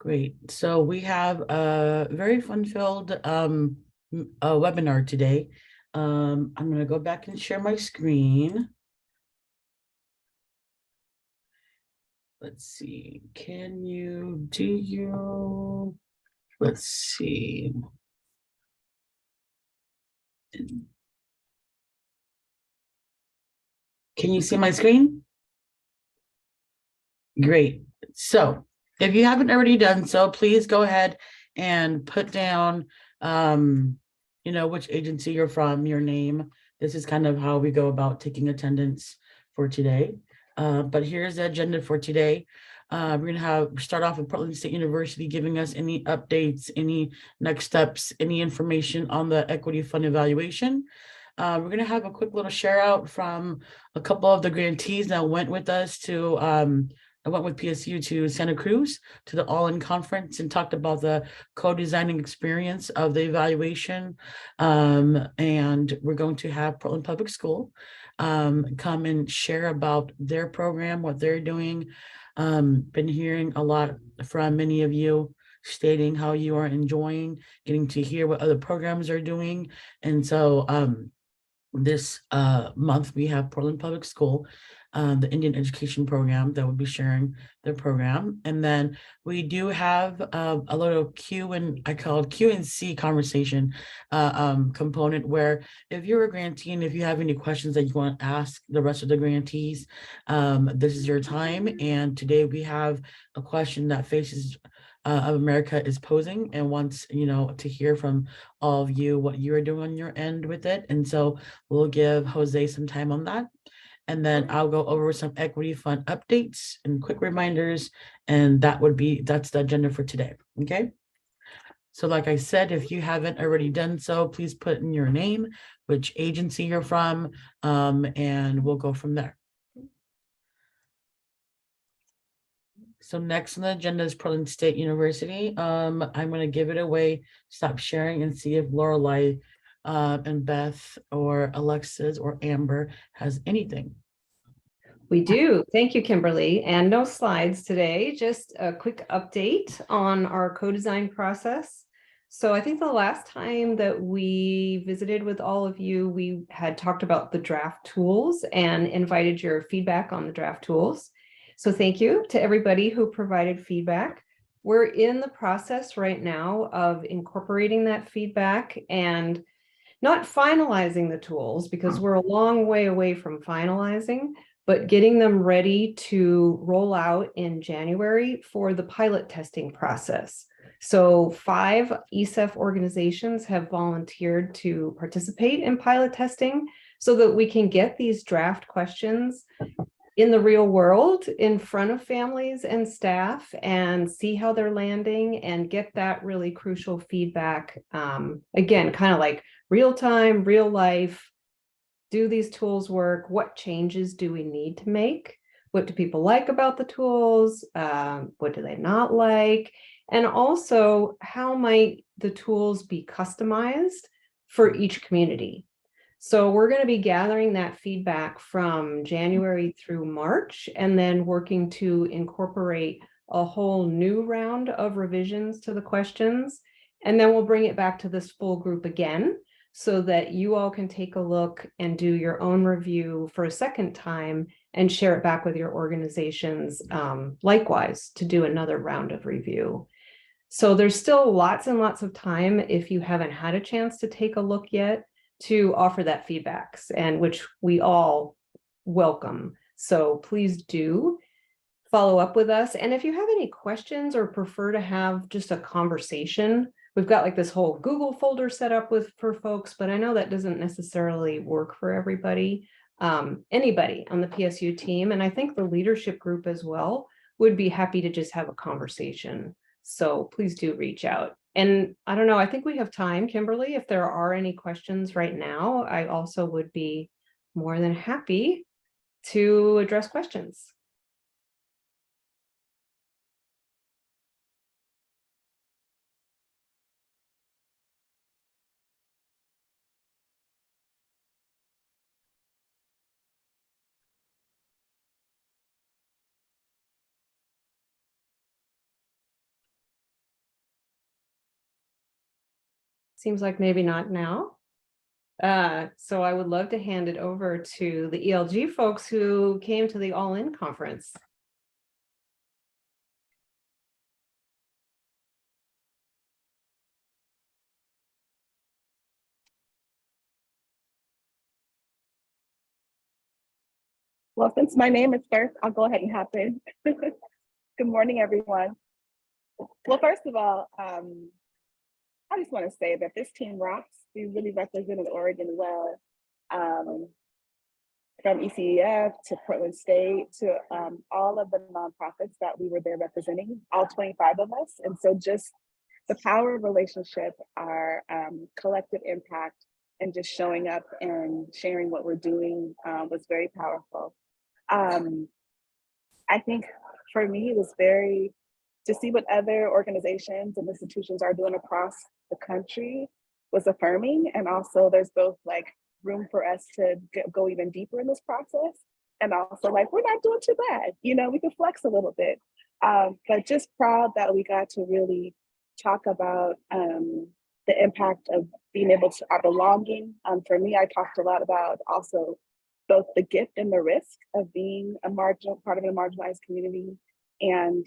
Great. So we have a very fun-filled webinar today. I'm going to go back and share my screen. Let's see. Let's see. Can you see my screen? Great. So if you haven't already done so, please go ahead and put down, which agency you're from, your name. This is kind of how we go about taking attendance for today. But here's the agenda for today. We're going to start off with Portland State University giving us any updates, any next steps, any information on the equity fund evaluation. We're going to have a quick little share out from a couple of the grantees that went with us to I went with PSU to Santa Cruz to the All-In Conference and talked about the co-designing experience of the evaluation. And we're going to have Portland Public School come and share about their program, what they're doing. Been hearing a lot from many of you stating how you are enjoying getting to hear what other programs are doing. And so this month we have Portland Public School, the Indian Education Program that will be sharing their program. And then we do have a little I call it Q&C conversation component where if you're a grantee and if you have any questions that you want to ask the rest of the grantees, this is your time. And today we have a question that Faces of America is posing and wants, to hear from all of you what you are doing on your end with it. And so we'll give Jose some time on that. And then I'll go over some equity fund updates and quick reminders. And that's the agenda for today. Okay. So like I said, if you haven't already done so, please put in your name, which agency you're from, and we'll go from there. So next on the agenda is Portland State University. I'm going to give it away, stop sharing, and see if Lorelei and Beth or Alexis or Amber has anything. We do. Thank you, Kimberly. And no slides today, just a quick update on our co-design process. So I think the last time that we visited with all of you, we had talked about the draft tools and invited your feedback on the draft tools. So thank you to everybody who provided feedback. We're in the process right now of incorporating that feedback and not finalizing the tools because we're a long way away from finalizing, but getting them ready to roll out in January for the pilot testing process. So 5 ESEF organizations have volunteered to participate in pilot testing so that we can get these draft questions in the real world in front of families and staff and see how they're landing and get that really crucial feedback. Again, kind of like real time, real life. Do these tools work? What changes do we need to make? What do people like about the tools? What do they not like? And also, how might the tools be customized for each community? So we're going to be gathering that feedback from January through March and then working to incorporate a whole new round of revisions to the questions. And then we'll bring it back to this full group again so that you all can take a look and do your own review for a second time and share it back with your organizations, likewise, to do another round of review. So there's still lots and lots of time if you haven't had a chance to take a look yet to offer that feedbacks, and which we all welcome. So please do follow up with us. And if you have any questions or prefer to have just a conversation, we've got like this whole Google folder set up for folks, but I know that doesn't necessarily work for everybody. Anybody on the PSU team, and I think the leadership group as well, would be happy to just have a conversation. So please do reach out. And I don't know, I think we have time, Kimberly, if there are any questions right now, I also would be more than happy to address questions. Seems like maybe not now. So I would love to hand it over to the ELG folks who came to the All In conference. Well, since my name is first, I'll go ahead and hop in. Good morning, everyone. Well, first of all, I just want to say that this team rocks. We really represented Oregon well, from ECEF to Portland State to all of the nonprofits that we were there representing, all 25 of us. And so just the power of relationship, our collective impact, and just showing up and sharing what we're doing was very powerful. I think for me, it was very, to see what other organizations and institutions are doing across the country was affirming. And also there's both like room for us to go even deeper in this process. And also like, we're not doing too bad. You know, we can flex a little bit. But just proud that we got to really talk about the impact of being able to, our belonging. For me, I talked a lot about also both the gift and the risk of being a marginal part of a marginalized community, and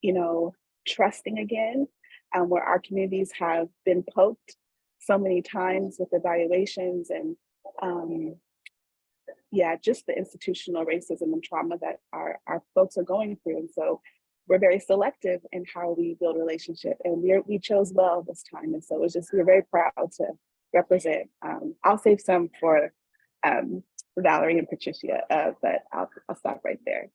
you know, trusting again, where our communities have been poked so many times with evaluations and yeah, just the institutional racism and trauma that our folks are going through. And so we're very selective in how we build relationship, and we chose well this time. And so it was just, we're very proud to represent. I'll save some for Valerie and Patricia, but I'll stop right there.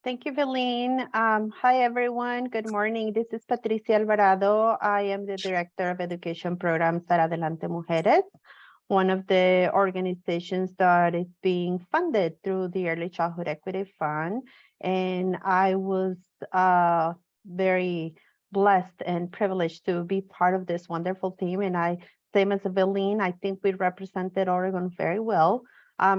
Thank you, Veline. Hi, everyone. Good morning. This is Patricia Alvarado. I am the Director of Education Programs at Adelante Mujeres, one of the organizations that is being funded through the Early Childhood Equity Fund. And I was very blessed and privileged to be part of this wonderful team. And same as Veline, I think we represented Oregon very well.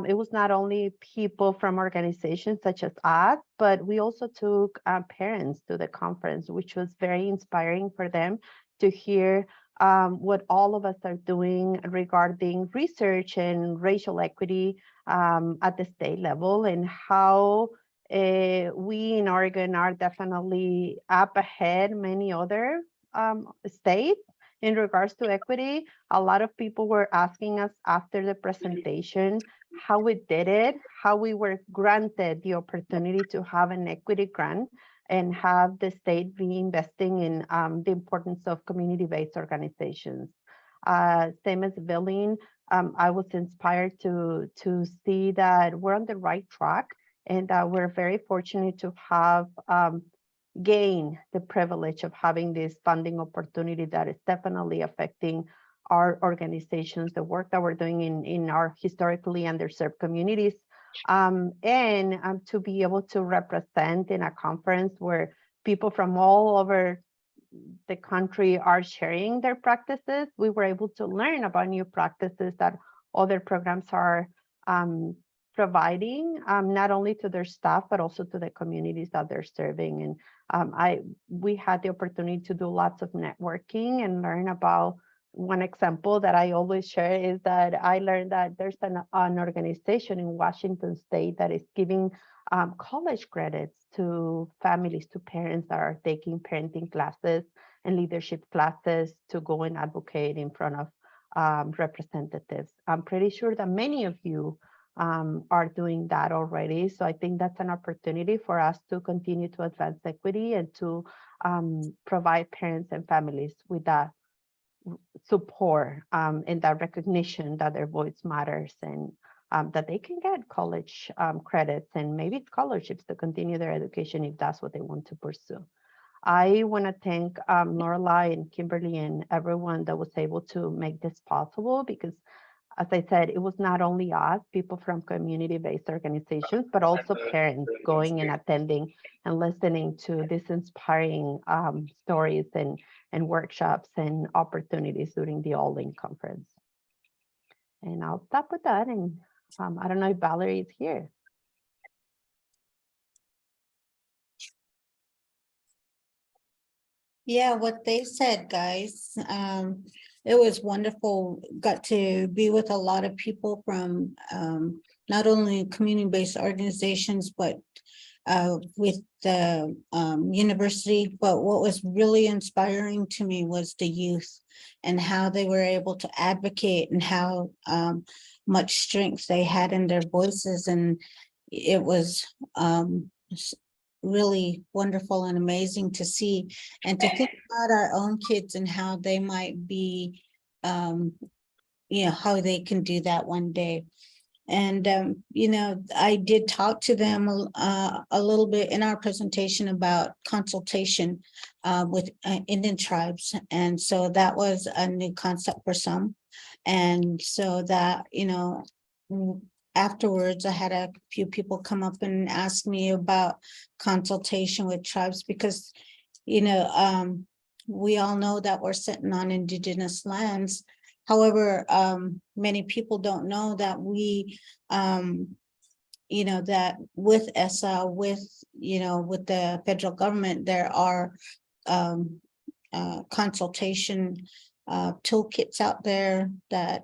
It was not only people from organizations such as us, but we also took parents to the conference, which was very inspiring for them to hear what all of us are doing regarding research and racial equity at the state level, and how we in Oregon are definitely up ahead many other states in regards to equity. A lot of people were asking us after the presentation how we did it, how we were granted the opportunity to have an equity grant and have the state be investing in the importance of community-based organizations. Same as Veline, I was inspired to see that we're on the right track, and we're very fortunate to have gained the privilege of having this funding opportunity that is definitely affecting our organizations, the work that we're doing in our historically underserved communities, and to be able to represent in a conference where people from all over the country are sharing their practices. We were able to learn about new practices that other programs are providing, not only to their staff, but also to the communities that they're serving. And we had the opportunity to do lots of networking and learn about. One example that I always share is that I learned that there's an organization in Washington State that is giving college credits to families, to parents that are taking parenting classes and leadership classes to go and advocate in front of representatives. I'm pretty sure that many of you are doing that already. So I think that's an opportunity for us to continue to advance equity and to provide parents and families with that support and that recognition that their voice matters, and that they can get college credits and maybe scholarships to continue their education if that's what they want to pursue. I want to thank Lorelai and Kimberly and everyone that was able to make this possible, because as I said, it was not only us, people from community-based organizations, but also parents going and attending and listening to these inspiring stories and workshops and opportunities during the All In conference. And I'll stop with that. And I don't know if Valerie is here. Yeah, what they said, guys. It was wonderful. Got to be with a lot of people from not only community-based organizations, but with the university. But what was really inspiring to me was the youth and how they were able to advocate and how much strength they had in their voices. And it was really wonderful and amazing to see and to think about our own kids and how they might be, how they can do that one day. And, I did talk to them a little bit in our presentation about consultation with Indian tribes. And so that was a new concept for some. And so that, afterwards, I had a few people come up and ask me about consultation with tribes because, we all know that we're sitting on indigenous lands. However, many people don't know that we, that with ESSA, with the federal government, there are consultation toolkits out there that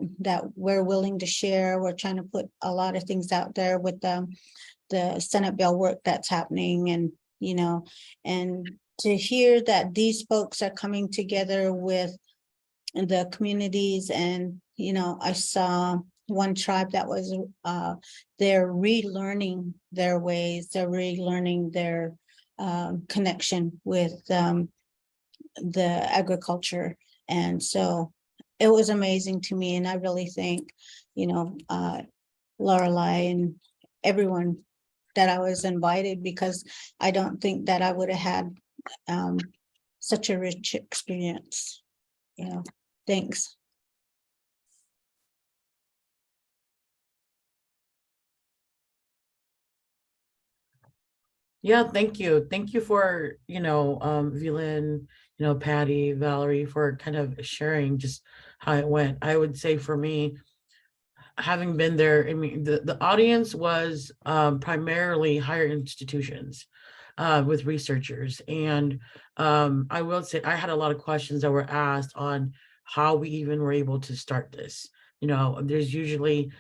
we're willing to share. We're trying to put a lot of things out there with the Senate bill work that's happening, and and to hear that these folks are coming together with the communities. And I saw one tribe that was they're relearning their ways, they're relearning their connection with the agriculture. And so it was amazing to me, and I really thank Lorelei and everyone that I was invited, because I don't think that I would have had such a rich experience. Thanks. Yeah, thank you. Thank you for, Villain, Patty, Valerie, for kind of sharing just how it went. I would say for me, having been there, I mean, the audience was primarily higher institutions with researchers. And I will say I had a lot of questions that were asked on how we even were able to start this. There's usually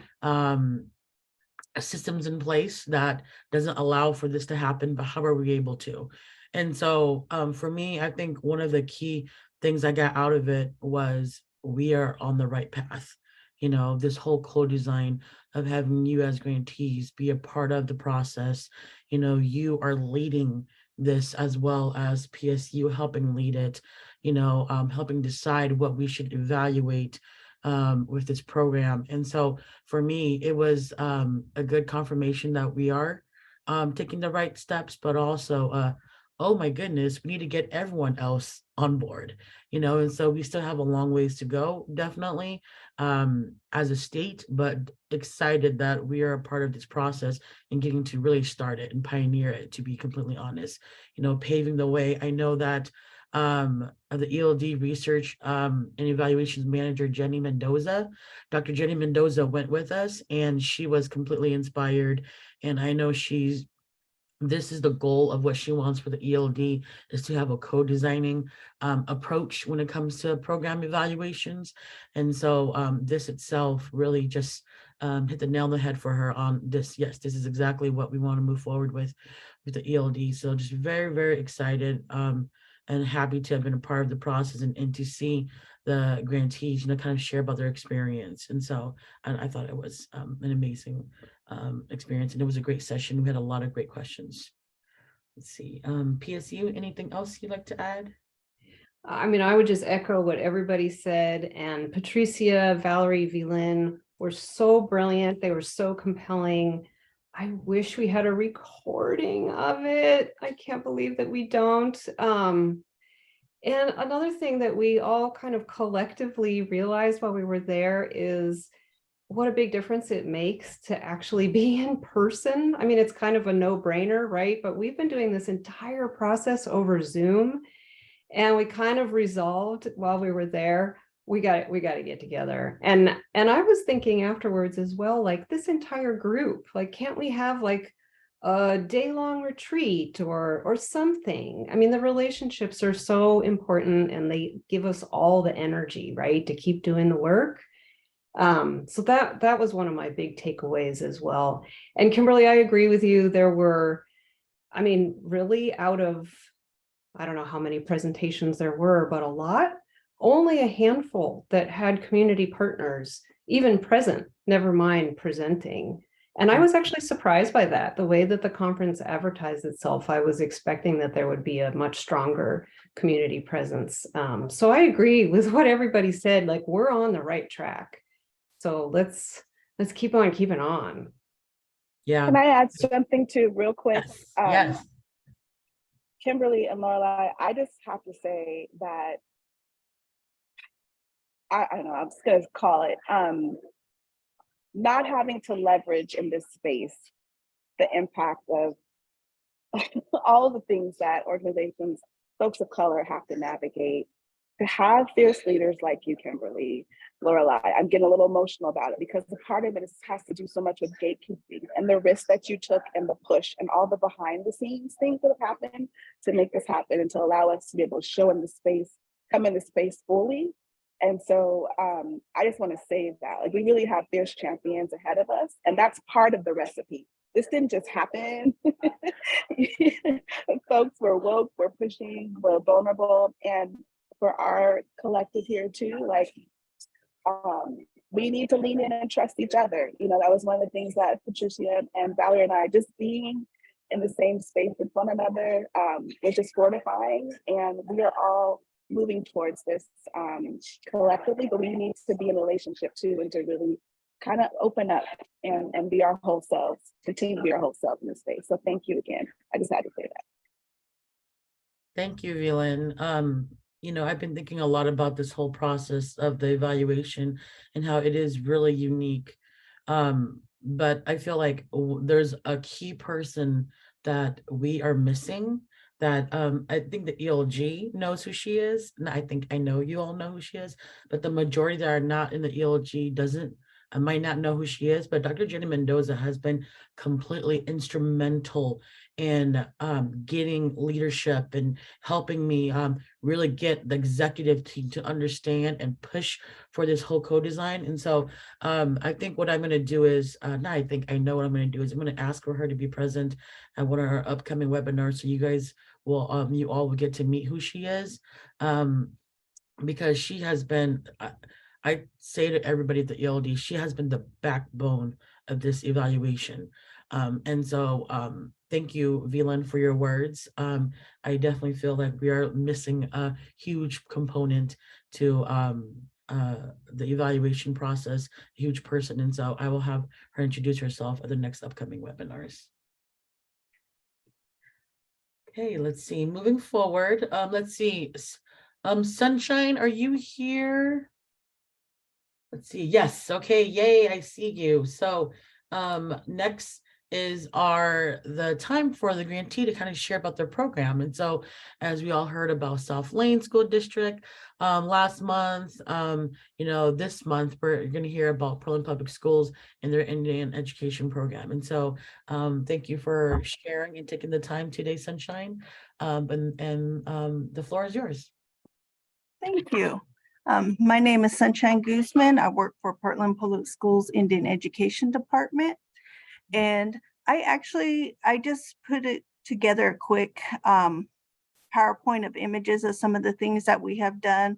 systems in place that doesn't allow for this to happen, but how are we able to? And so for me, I think one of the key things I got out of it was we are on the right path. This whole co-design of having you as grantees be a part of the process. You are leading this as well as PSU helping lead it, helping decide what we should evaluate with this program. And so for me, it was a good confirmation that we are taking the right steps, but also, oh my goodness, we need to get everyone else on board, and so we still have a long ways to go, definitely, as a state, but excited that we are a part of this process and getting to really start it and pioneer it, to be completely honest, paving the way. I know that the ELD research and evaluations manager, Dr. Jenny Mendoza went with us, and she was completely inspired. And I know this is the goal of what she wants for the ELD, is to have a co-designing approach when it comes to program evaluations. And so this itself really just hit the nail on the head for her on this. Yes, this is exactly what we want to move forward with the ELD. So just very, very excited and happy to have been a part of the process and to see the grantees, kind of share about their experience. And so I thought it was an amazing experience, and it was a great session. We had a lot of great questions. Let's see, PSU, anything else you'd like to add? I mean, I would just echo what everybody said, and Patricia, Valerie, Villain were so brilliant. They were so compelling. I wish we had a recording of it. I can't believe that we don't. And another thing that we all kind of collectively realized while we were there is what a big difference it makes to actually be in person. I mean, it's kind of a no-brainer, right? But we've been doing this entire process over Zoom, and we kind of resolved while we were there, we got to get together. And I was thinking afterwards as well, like this entire group, like, can't we have like a day-long retreat or something. I mean, the relationships are so important and they give us all the energy, right, to keep doing the work. So that was one of my big takeaways as well. And Kimberly, I agree with you. There were, I mean, really out of, I don't know how many presentations there were, but a lot, only a handful that had community partners even present, never mind presenting. And I was actually surprised by that, the way that the conference advertised itself. I was expecting that there would be a much stronger community presence. So I agree with what everybody said, like we're on the right track. So let's keep on keeping on. Yeah. Can I add something too, real quick? Yes. Yes. Kimberly and Lorelai, I just have to say that I don't know, I'm just gonna call it not having to leverage in this space the impact of all the things that organizations, folks of color have to navigate. To have fierce leaders like you, Kimberly, Lorelai, I'm getting a little emotional about it because the part of it has to do so much with gatekeeping and the risk that you took and the push and all the behind the scenes things that have happened to make this happen and to allow us to be able to show in the space, come in the space fully. And so I just want to say that like we really have fierce champions ahead of us, and that's part of the recipe. This didn't just happen. Folks were woke, we're pushing, we're vulnerable, and for our collective here too, like we need to lean in and trust each other. You know, that was one of the things that Patricia and Valerie and I, just being in the same space with one another, was just fortifying. And we are all moving towards this collectively, but we need to be in a relationship too, and to really kind of open up and be our whole selves, continue to be our whole selves in this space. So thank you again. I just had to say that. Thank you, Velan. You know, I've been thinking a lot about this whole process of the evaluation and how it is really unique. But I feel like there's a key person that we are missing that I think the ELG knows who she is. And I think I know you all know who she is, but the majority that are not in the ELG I might not know who she is, but Dr. Jenny Mendoza has been completely instrumental in getting leadership and helping me really get the executive team to understand and push for this whole co-design. And so I think what I'm going to do is, I know what I'm going to do is I'm going to ask for her to be present at one of our upcoming webinars. So you guys will, you all will get to meet who she is, because she has been, I say to everybody at the ELD, she has been the backbone of this evaluation. And so thank you, Velan, for your words. I definitely feel like we are missing a huge component to the evaluation process, a huge person. And so I will have her introduce herself at the next upcoming webinars. Okay, let's see, moving forward, let's see. Sunshine, are you here? Let's see. Yes. Okay. Yay. I see you. So next is the time for the grantee to kind of share about their program. And so as we all heard about South Lane School District last month, you know, this month we're going to hear about Pearland Public Schools and their Indian education program. And so thank you for sharing and taking the time today, Sunshine. The floor is yours. Thank you. My name is Sunshine Guzman. I work for Portland Public Schools Indian Education Department. And I just put it together a quick PowerPoint of images of some of the things that we have done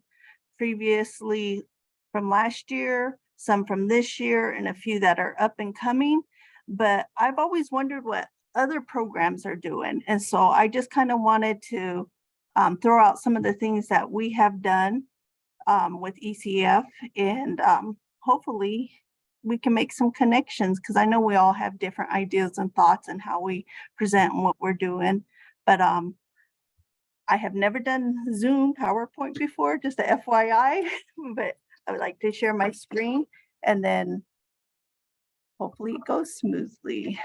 previously from last year, some from this year, and a few that are up and coming. But I've always wondered what other programs are doing. And so I just kind of wanted to throw out some of the things that we have done with ECF, and hopefully we can make some connections, because I know we all have different ideas and thoughts and how we present and what we're doing. But I have never done Zoom PowerPoint before, just a FYI, but I would like to share my screen and then hopefully it goes smoothly.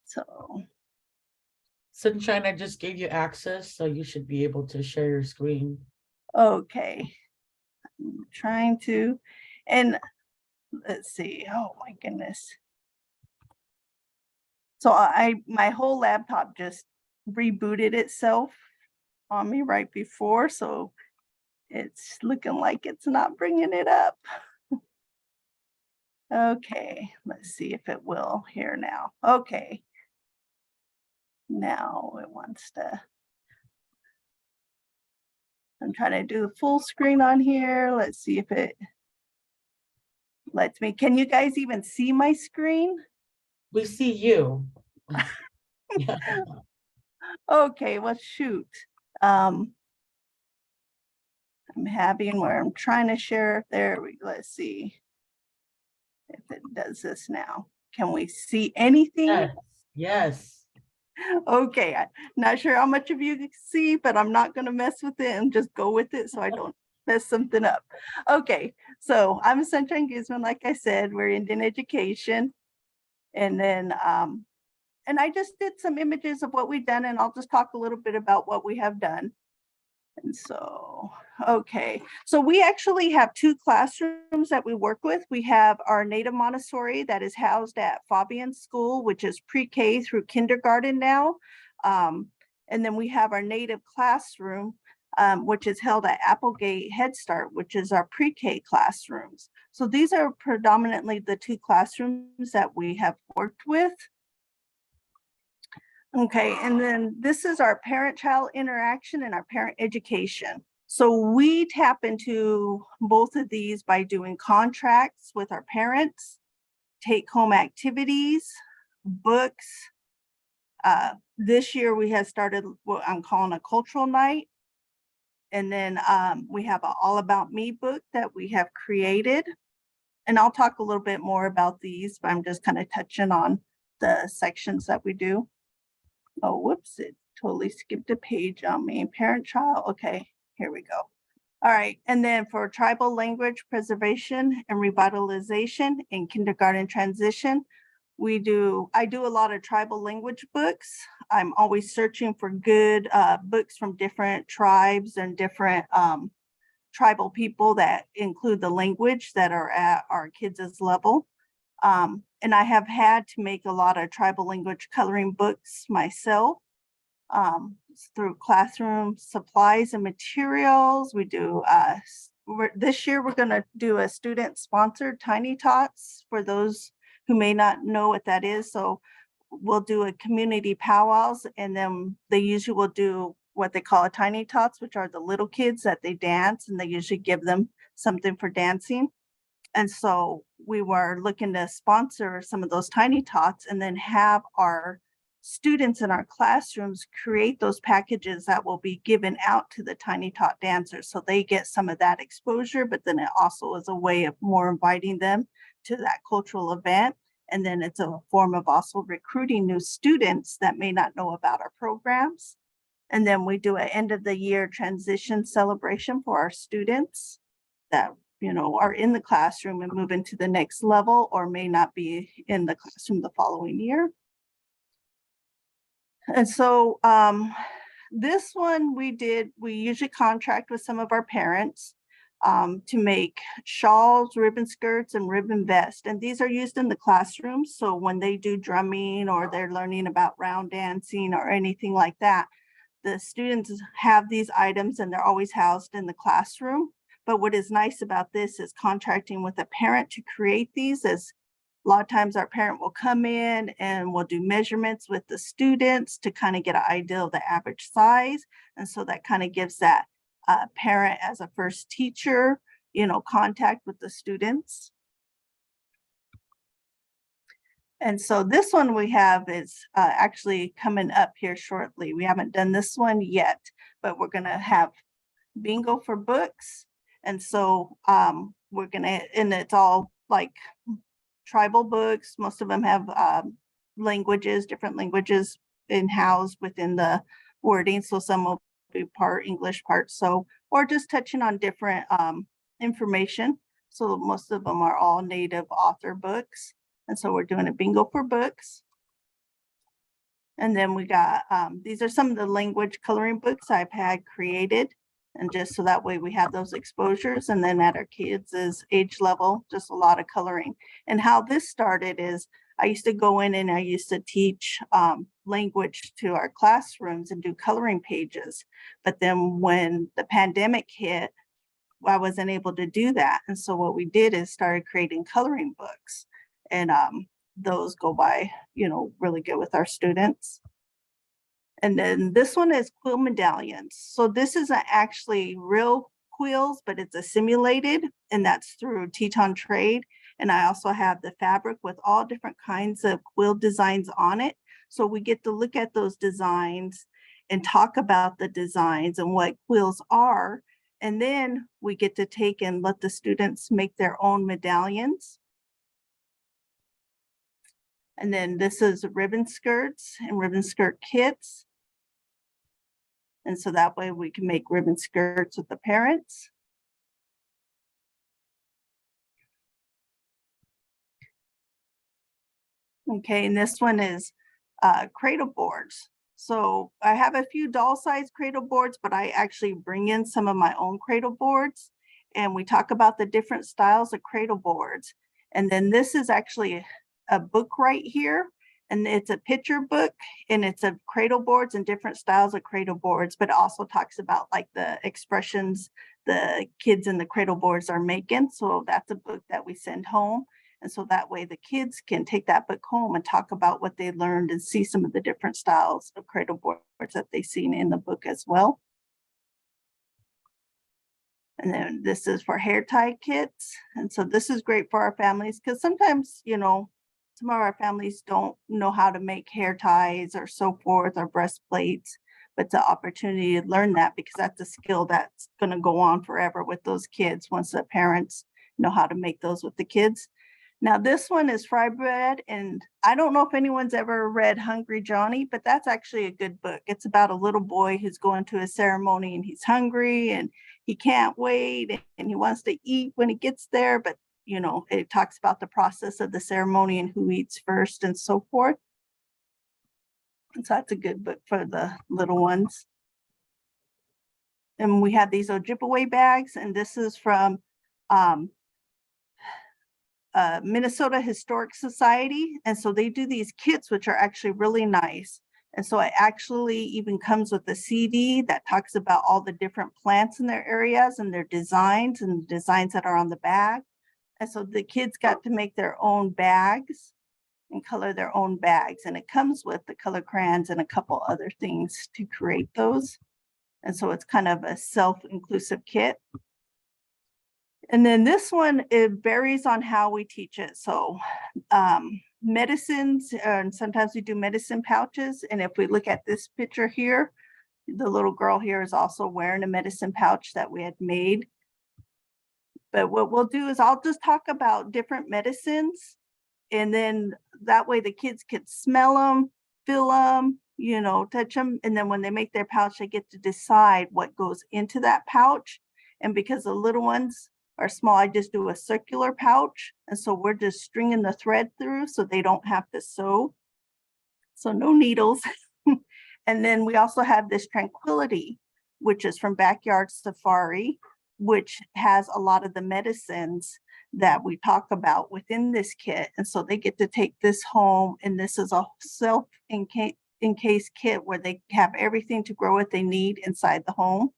So. Sunshine, I just gave you access, so you should be able to share your screen. Okay, I'm trying to, and let's see, oh my goodness. So my whole laptop just rebooted itself on me right before, so it's looking like it's not bringing it up. Okay, let's see if it will here now. Okay. Now it wants to. I'm trying to do the full screen on here. Let's see if it lets me. Can you guys even see my screen? We see you. Yeah. Okay, well, shoot. I'm having where I'm trying to share. There we go. Let's see if it does this now. Can we see anything? Yes, yes. Okay, I'm not sure how much of you can see, but I'm not going to mess with it and just go with it so I don't mess something up. Okay, so I'm Sunshine Guzman. Like I said, we're Indian Education. And then, and I just did some images of what we've done, and I'll just talk a little bit about what we have done. And so, okay, so we actually have 2 classrooms that we work with. We have our Native Montessori that is housed at Fabian School, which is pre-K through kindergarten now. And then we have our Native classroom, which is held at Applegate Head Start, which is our pre-K classrooms. So these are predominantly the 2 classrooms that we have worked with. Okay, and then this is our parent-child interaction and our parent education. So we tap into both of these by doing contracts with our parents, take-home activities, books. This year we have started what I'm calling a cultural night. And then we have an All About Me book that we have created. And I'll talk a little bit more about these, but I'm just kind of touching on the sections that we do. Oh, whoops, it totally skipped a page on me. Parent child. Okay, here we go. All right. And then for tribal language preservation and revitalization in kindergarten transition, I do a lot of tribal language books. I'm always searching for good books from different tribes and different tribal people that include the language that are at our kids' level. And I have had to make a lot of tribal language coloring books myself through classroom supplies and materials. We do, this year we're gonna do a student-sponsored Tiny Tots for those who may not know what that is. So we'll do a community powwows, and then they usually will do what they call a Tiny Tots, which are the little kids that they dance, and they usually give them something for dancing. And so we were looking to sponsor some of those Tiny Tots and then have our students in our classrooms create those packages that will be given out to the Tiny Tot dancers. So they get some of that exposure, but then it also is a way of more inviting them to that cultural event. And then it's a form of also recruiting new students that may not know about our programs. And then we do an end of the year transition celebration for our students that are in the classroom and move into the next level or may not be in the classroom the following year. And so this one we usually contract with some of our parents to make shawls, ribbon skirts, and ribbon vests. And these are used in the classroom. So when they do drumming or they're learning about round dancing or anything like that, the students have these items and they're always housed in the classroom. But what is nice about this is contracting with a parent to create these. As a lot of times our parent will come in and we'll do measurements with the students to kind of get an idea of the average size. And so that kind of gives that parent as a first teacher, contact with the students. And so this one we have is actually coming up here shortly. We haven't done this one yet, but we're going to have bingo for books. And so we're going to, and it's all like tribal books. Most of them have languages, different languages in-house within the wording. So some will be part English, part so, or just touching on different information. So most of them are all native author books. And so we're doing a bingo for books. And then we got, these are some of the language coloring books I've had created. And just so that way we have those exposures. And then at our kids' age level, just a lot of coloring. And how this started is I used to go in and I used to teach language to our classrooms and do coloring pages. But then when the pandemic hit, I wasn't able to do that. And so what we did is started creating coloring books. And those go by, you know, really good with our students. And then this one is quill medallions. So this isn't actually real quills, but it's a simulated, and that's through Teton Trade. And I also have the fabric with all different kinds of quill designs on it. So we get to look at those designs and talk about the designs and what quills are. And then we get to take and let the students make their own medallions. And then this is ribbon skirts and ribbon skirt kits. And so that way we can make ribbon skirts with the parents. Okay, and this one is cradle boards. So I have a few doll size cradle boards, but I actually bring in some of my own cradle boards, and we talk about the different styles of cradle boards. And then this is actually a book right here, and it's a picture book, and it's a cradle boards and different styles of cradle boards, but it also talks about like the expressions the kids in the cradle boards are making. So that's a book that we send home. And so that way the kids can take that book home and talk about what they learned and see some of the different styles of cradle boards that they've seen in the book as well. And then this is for hair tie kits. And so this is great for our families because sometimes, you know, some of our families don't know how to make hair ties or so forth or breastplates, but the opportunity to learn that because that's a skill that's going to go on forever with those kids once the parents know how to make those with the kids. Now this one is Fry Bread, and I don't know if anyone's ever read Hungry Johnny, but that's actually a good book. It's about a little boy who's going to a ceremony and he's hungry and he can't wait and he wants to eat when he gets there, but you know, it talks about the process of the ceremony and who eats first and so forth. And so that's a good book for the little ones. And we have these Ojibwe bags, and this is from Minnesota Historic Society. And so they do these kits, which are actually really nice. And so it actually even comes with a CD that talks about all the different plants in their areas and their designs and designs that are on the bag. And so the kids got to make their own bags and color their own bags. And it comes with the color crayons and a couple other things to create those. And so it's kind of a self-inclusive kit. And then this one, it varies on how we teach it. So medicines, and sometimes we do medicine pouches. And if we look at this picture here, the little girl here is also wearing a medicine pouch that we had made. But what we'll do is I'll just talk about different medicines. And then that way the kids can smell them, feel them, you know, touch them. And then when they make their pouch, they get to decide what goes into that pouch. And because the little ones are small, I just do a circular pouch. And so we're just stringing the thread through so they don't have to sew. So no needles. And then we also have this Tranquility, which is from Backyard Safari, which has a lot of the medicines that we talk about within this kit. And so they get to take this home, and this is a self-encased kit where they have everything to grow what they need inside the home.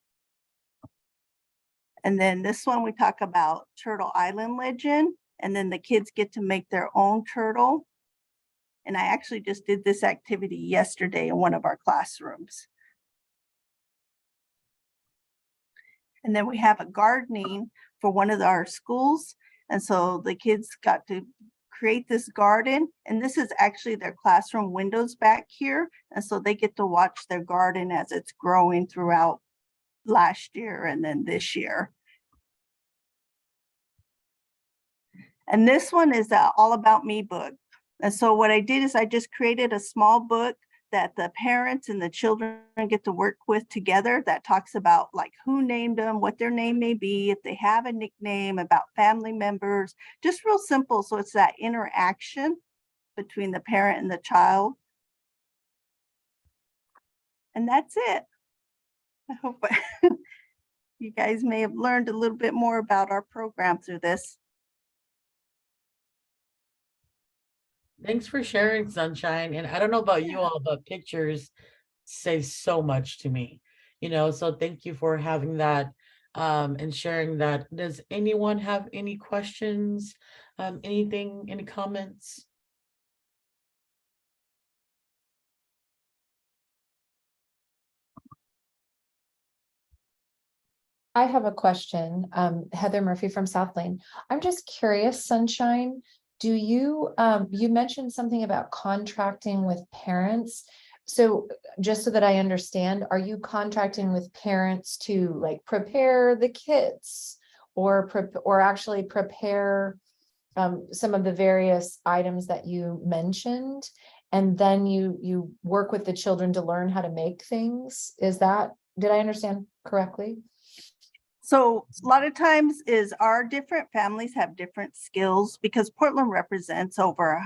And then this one, we talk about Turtle Island Legend, and then the kids get to make their own turtle. And I actually just did this activity yesterday in one of our classrooms. And then we have a gardening for one of our schools. And so the kids got to create this garden, and this is actually their classroom windows back here. And so they get to watch their garden as it's growing throughout last year and then this year. And this one is All About Me book. And so what I did is I just created a small book that the parents and the children get to work with together that talks about like who named them, what their name may be, if they have a nickname, about family members, just real simple. So it's that interaction between the parent and the child. And that's it. I hope you guys may have learned a little bit more about our program through this. Thanks for sharing, Sunshine. And I don't know about you all, but pictures say so much to me. So thank you for having that and sharing that. Does anyone have any questions? Anything, any comments? I have a question. Heather Murphy from South Lane. I'm just curious, Sunshine, do you, you mentioned something about contracting with parents. So just so that I understand, are you contracting with parents to like prepare the kits or actually prepare some of the various items that you mentioned? And then you work with the children to learn how to make things? Did I understand correctly? So a lot of times is our different families have different skills because Portland represents over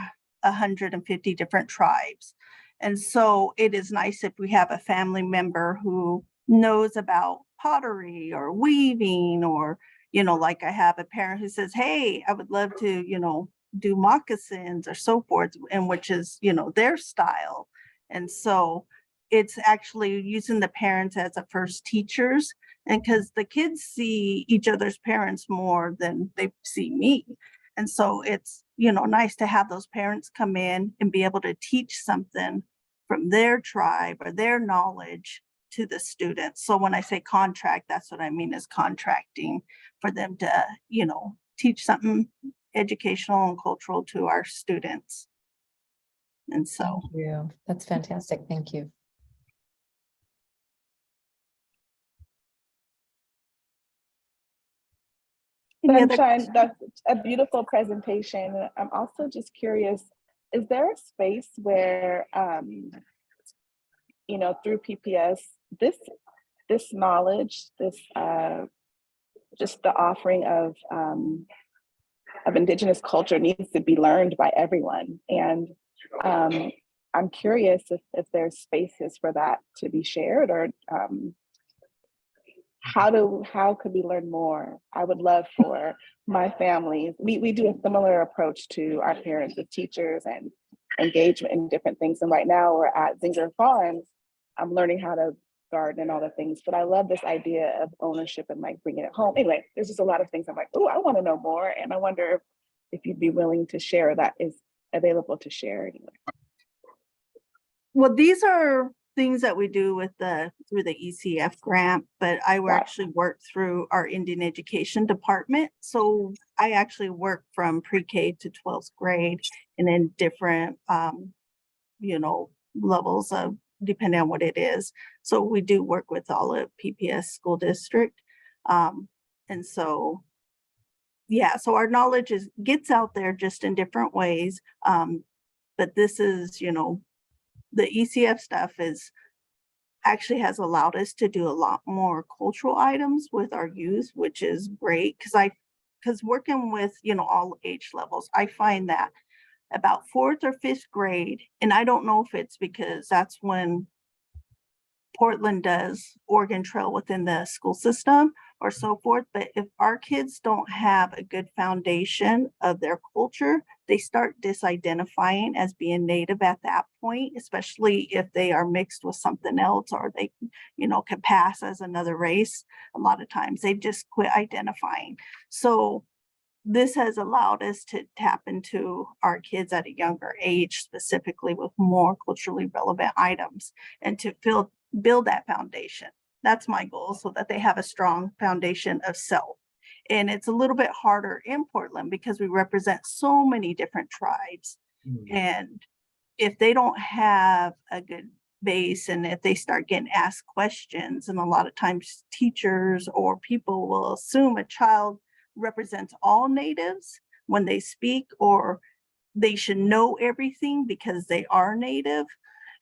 150 different tribes. And so it is nice if we have a family member who knows about pottery or weaving, or, like I have a parent who says, hey, I would love to, do moccasins or so forth, and which is, their style. And so it's actually using the parents as a first teachers. And because the kids see each other's parents more than they see me. And so it's, nice to have those parents come in and be able to teach something from their tribe or their knowledge to the students. So when I say contract, that's what I mean is contracting for them to, teach something educational and cultural to our students. And so. Thank you. That's fantastic. Thank you. Any other Sunshine, that's a beautiful presentation. I'm also just curious, is there a space where, through PPS, this knowledge, just the offering of Indigenous culture needs to be learned by everyone. And I'm curious if there's spaces for that to be shared, or how could we learn more? I would love for my family, we do a similar approach to our parents with teachers and engagement in different things. And right now we're at Zinger Farms. I'm learning how to garden and all the things, but I love this idea of ownership and like bringing it home. Anyway, there's just a lot of things I'm like, oh, I want to know more. And I wonder if you'd be willing to share, that is available to share anyway. Well, these are things that we do with through the ECF grant, but I will actually work through our Indian Education Department. So I actually work from pre-K to 12th grade and in different, levels of, depending on what it is. So we do work with all of PPS school district. And so, yeah, so our knowledge gets out there just in different ways. But this is, the ECF stuff actually has allowed us to do a lot more cultural items with our youth, which is great because working with, all age levels, I find that about 4th or 5th grade, and I don't know if it's because that's when Portland does Oregon Trail within the school system or so forth. But if our kids don't have a good foundation of their culture, they start disidentifying as being Native at that point, especially if they are mixed with something else or they, can pass as another race. A lot of times they just quit identifying. So this has allowed us to tap into our kids at a younger age, specifically with more culturally relevant items, and to build that foundation. That's my goal, so that they have a strong foundation of self. And it's a little bit harder in Portland because we represent so many different tribes. And if they don't have a good base, and if they start getting asked questions, and a lot of times teachers or people will assume a child represents all natives when they speak, or they should know everything because they are Native,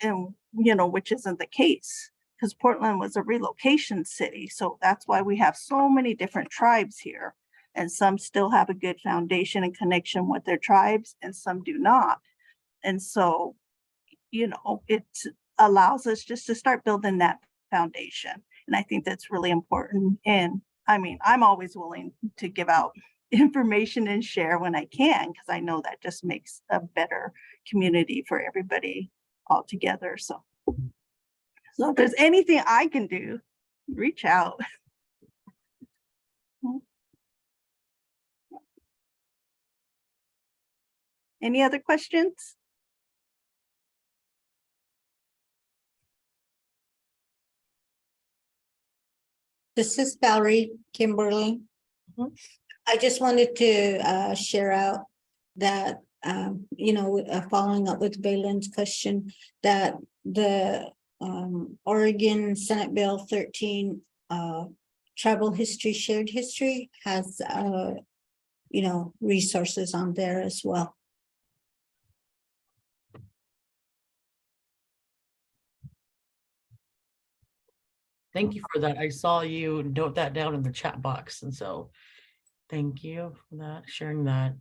and which isn't the case, because Portland was a relocation city. So that's why we have so many different tribes here, and some still have a good foundation and connection with their tribes and some do not. And so, it allows us just to start building that foundation. And I think that's really important. And I mean, I'm always willing to give out information and share when I can, because I know that just makes a better community for everybody all together. So if there's anything I can do, reach out. Any other questions? This is Valerie Kimberly. Mhm. I just wanted to share out that, following up with Baylen's question, that the Oregon Senate Bill 13 Tribal History, Shared History has, resources on there as well. Thank you for that. I saw you note that down in the chat box, and so thank you for that, sharing that.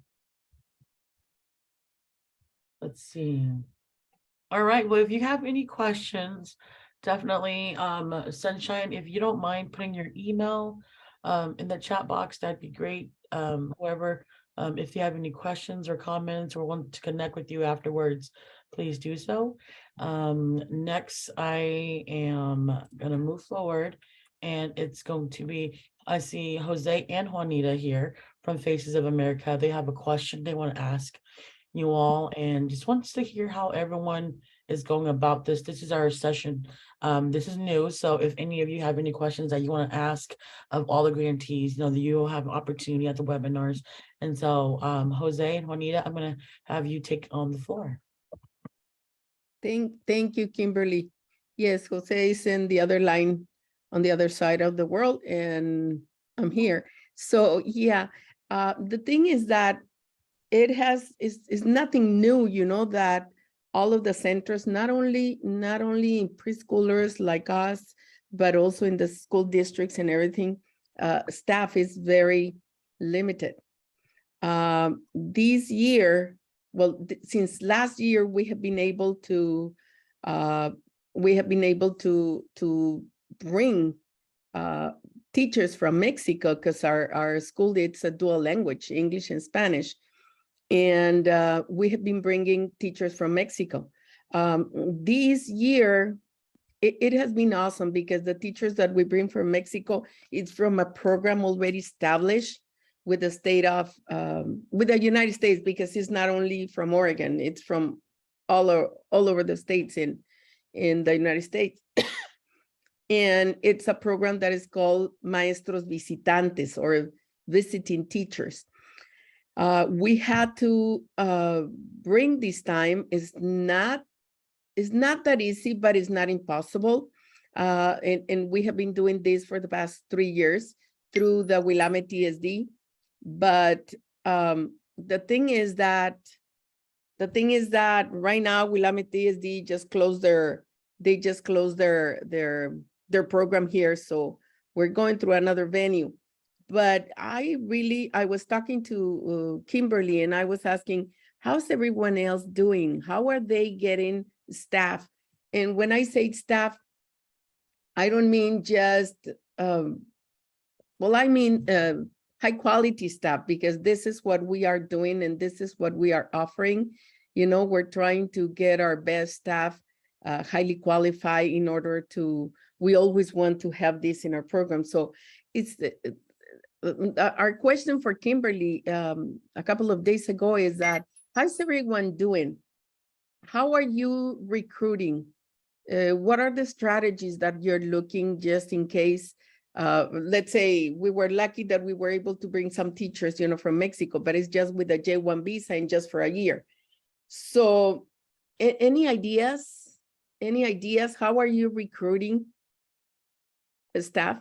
Let's see. All right, well, if you have any questions, definitely, Sunshine, if you don't mind putting your email in the chat box, that'd be great. However, if you have any questions or comments or want to connect with you afterwards, please do so. Next, I am gonna move forward, and it's going to be, I see Jose and Juanita here from Faces of America. They have a question they want to ask you all, and just wants to hear how everyone is going about this. This is our session. This is new, so if any of you have any questions that you want to ask of all the grantees, that you will have an opportunity at the webinars. And so, Jose and Juanita, I'm going to have you take on the floor. Thank you, Kimberly. Yes, Jose is in the other line on the other side of the world, and I'm here. So yeah, the thing is that is nothing new, that all of the centers, not only preschoolers like us, but also in the school districts and everything, staff is very limited. This year, since last year, we have been able to bring teachers from Mexico, because our school, it's a dual language, English and Spanish. And we have been bringing teachers from Mexico. This year, it has been awesome, because the teachers that we bring from Mexico, it's from a program already established with the state of, with the United States, because it's not only from Oregon, it's from all over the states in the United States. And it's a program that is called Maestros Visitantes, or visiting teachers. We had to bring this time. It's not that easy, but it's not impossible. And we have been doing this for the past 3 years through the Willamette TSD. But the thing is that right now Willamette TSD just closed their program here. So we're going through another venue. But I was talking to Kimberly, and I was asking, how's everyone else doing? How are they getting staff? And when I say staff, I don't mean just, I mean high quality staff, because this is what we are doing and this is what we are offering. We're trying to get our best staff highly qualified in order to, we always want to have this in our program. So it's our question for Kimberly a couple of days ago is that, how's everyone doing? How are you recruiting? What are the strategies that you're looking, just in case, let's say we were lucky that we were able to bring some teachers, from Mexico, but it's just with a J1 visa and just for a year. So any ideas? How are you recruiting staff?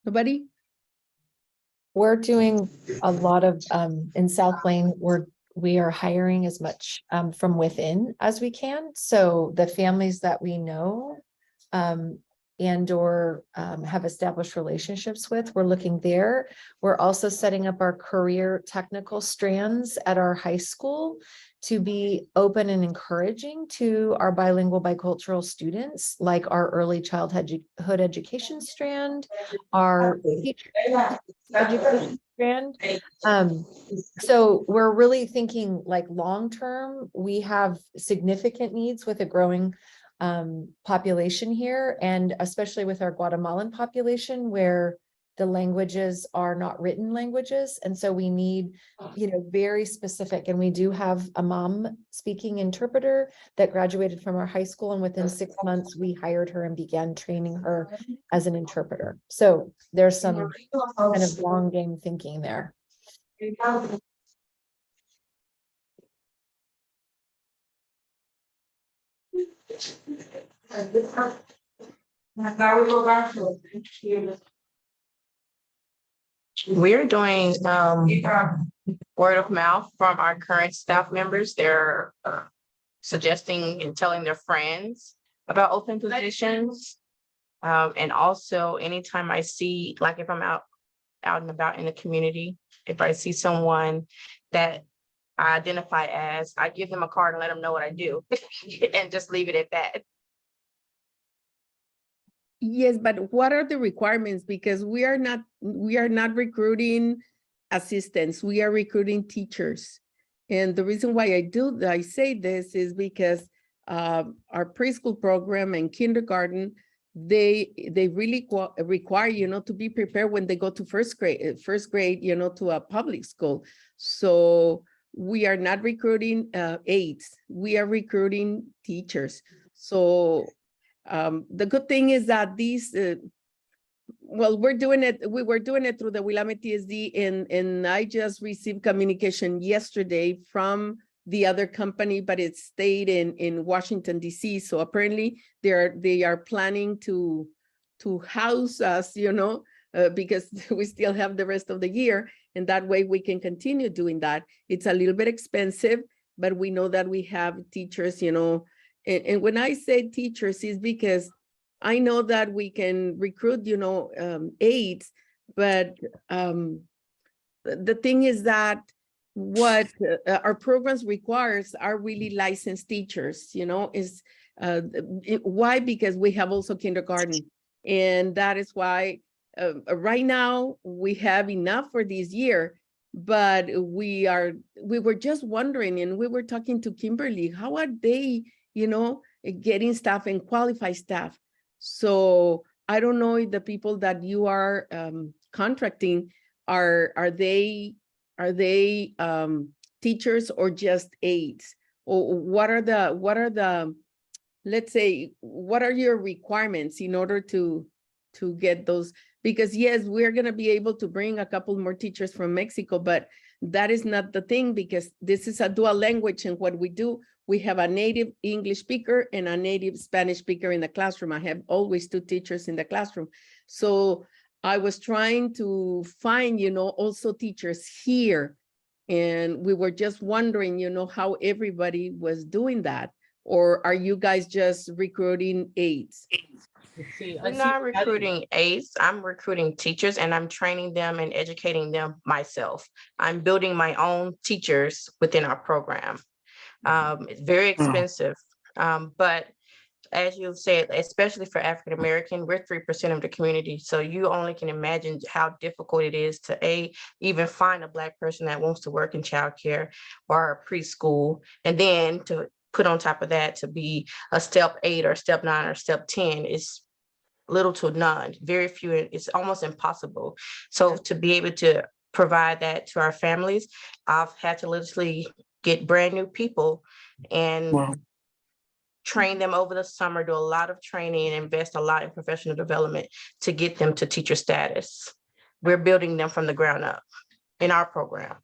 Nobody? We're doing a lot of, in South Lane, we are hiring as much from within as we can. So the families that we know and/or have established relationships with, we're looking there. We're also setting up our career technical strands at our high school to be open and encouraging to our bilingual, bicultural students, like our early childhood education strand, our teacher education strand. So we're really thinking like long-term, we have significant needs with a growing population here, and especially with our Guatemalan population where the languages are not written languages. And so we need, very specific, and we do have a mom speaking interpreter that graduated from our high school. And within 6 months, we hired her and began training her as an interpreter. So there's some kind of long game thinking there. We're doing word of mouth from our current staff members. They're suggesting and telling their friends about open positions. And also anytime I see, like if I'm out and about in the community, if I see someone that I identify as, I give them a card and let them know what I do and just leave it at that. Yes, but what are the requirements? Because we are not recruiting assistants, we are recruiting teachers. And the reason why I say this is because our preschool program and kindergarten, they really require, to be prepared when they go to first grade, to a public school. So we are not recruiting aides, we are recruiting teachers. So the good thing is that these, we were doing it through the Willamette TSD, and I just received communication yesterday from the other company, but it stayed in Washington, DC. So apparently they are planning to house us, because we still have the rest of the year, and that way we can continue doing that. It's a little bit expensive, but we know that we have teachers, and when I say teachers, is because I know that we can recruit, aides, but the thing is that what our programs requires are really licensed teachers, why? Because we have also kindergarten, and that is why right now we have enough for this year. But we were just wondering, and we were talking to Kimberly, how are they, getting staff and qualified staff? So I don't know if the people that you are contracting are they teachers or just aides? Or what are the let's say, what are your requirements in order to get those? Because yes, we're going to be able to bring a couple more teachers from Mexico, but that is not the thing, because this is a dual language. And what we do, we have a native English speaker and a native Spanish speaker in the classroom. I have always 2 teachers in the classroom. So I was trying to find, also teachers here. And we were just wondering, how everybody was doing that. Or are you guys just recruiting aides? I'm not recruiting aides, I'm recruiting teachers, and I'm training them and educating them myself. I'm building my own teachers within our program. It's very expensive, but as you've said, especially for African American, we're 3% of the community. So you only can imagine how difficult it is to even find a Black person that wants to work in childcare or preschool, and then to put on top of that to be a step 8 or step 9 or step 10 is little to none, very few. It's almost impossible. So to be able to provide that to our families, I've had to literally get brand new people and train them over the summer, do a lot of training, and invest a lot in professional development to get them to teacher status. We're building them from the ground up in our program.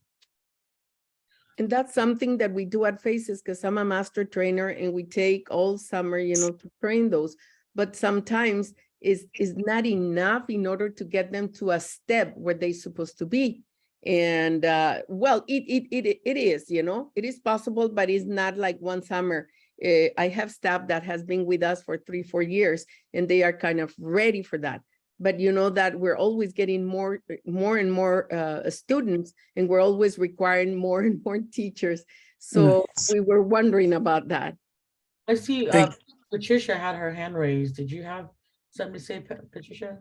And that's something that we do at FACES, because I'm a master trainer and we take all summer, to train those. But sometimes is not enough in order to get them to a step where they're supposed to be. And well, it is, it is possible, but it's not like one summer. I have staff that has been with us for 3-4 years, and they are kind of ready for that. but you know that we're always getting more and more students, and we're always requiring more and more teachers. So we were wondering about that. I see Thank- Patricia had her hand raised. Did you have something to say, Patricia?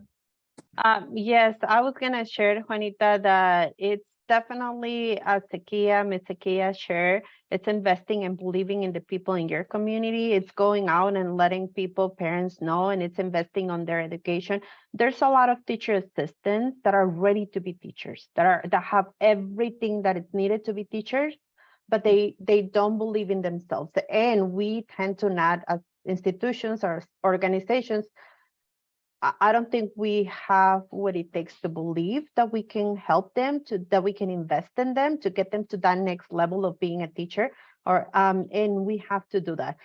Yes, I was gonna share, Juanita, that it's definitely as Ms. Sakia shared, it's investing and believing in the people in your community. It's going out and letting people, parents know, and it's investing on their education. There's a lot of teacher assistants that are ready to be teachers, that have everything that is needed to be teachers, but they don't believe in themselves. And we tend to not, as institutions or organizations, I don't think we have what it takes to believe that we can help them, that we can invest in them to get them to that next level of being a teacher. And we have to do that.